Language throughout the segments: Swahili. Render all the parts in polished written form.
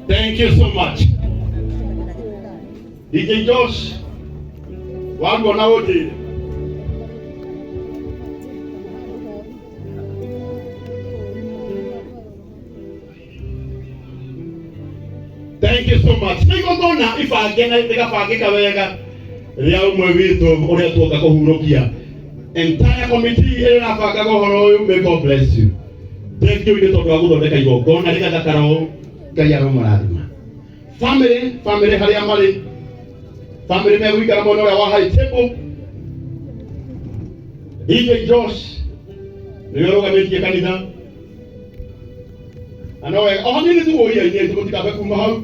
Thank you so much. DJ Josh, watu wanaoje. Thank you so much. Niko ngona ifagena ikafagika wega. Ria umwe witu uria tuoka kuhurukia. Entire committee ere na faga gohoro uyu, may God bless you. Thank you ito twa guthondeka igongona rikathakaro Ngai aromarathima. Family haria mari. Family me wikara mono wa high table. DJ Josh nirogametie kanitha. Anoe nini tu oya ile tukotikabe kuma hau.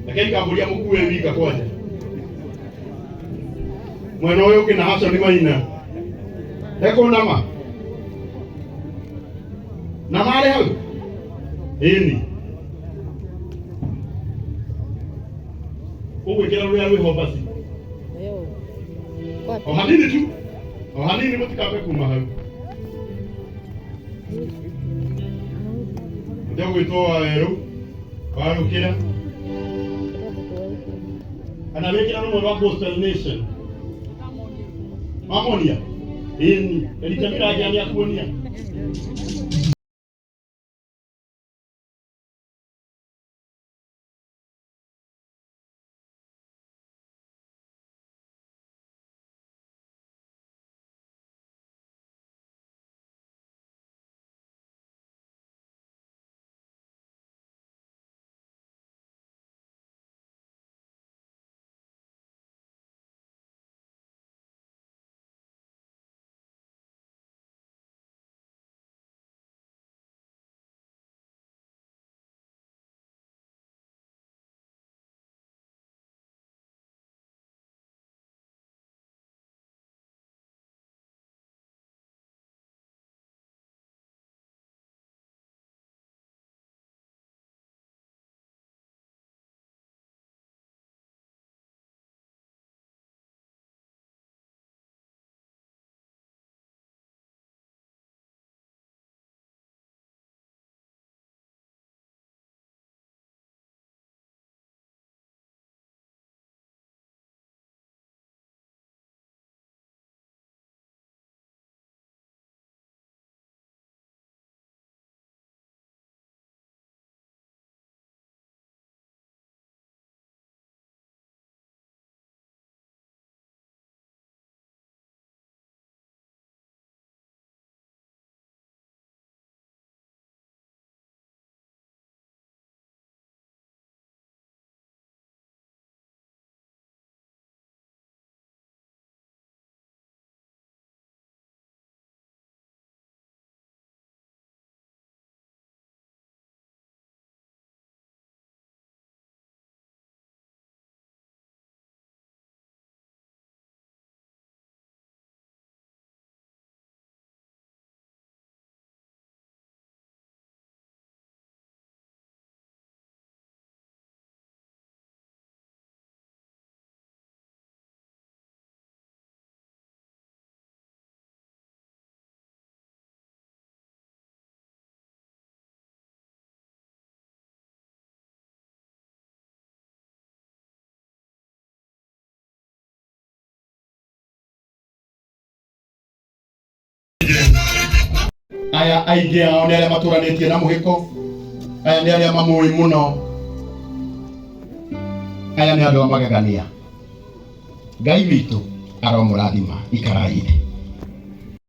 Lakini kaburia mkuwe wika kwaje. Mwana oyo kina haso ni maina. Eko nama. Namare hau. Ini. Uwe kila ruya ho basi. Hanini tu. Hanini mutikabe kuma hau. Ndio kuitoa ero. Kwa kila. Anawekera no wa Gospel Nation. Mamonia. Ini elitamira jani ya kuonia. Aya aige ao ni aria maturanetie na Muhiko. Aya ni aria mamui muno. Aya ni andu a magegania. Ngai witu aromurathima ikaraire.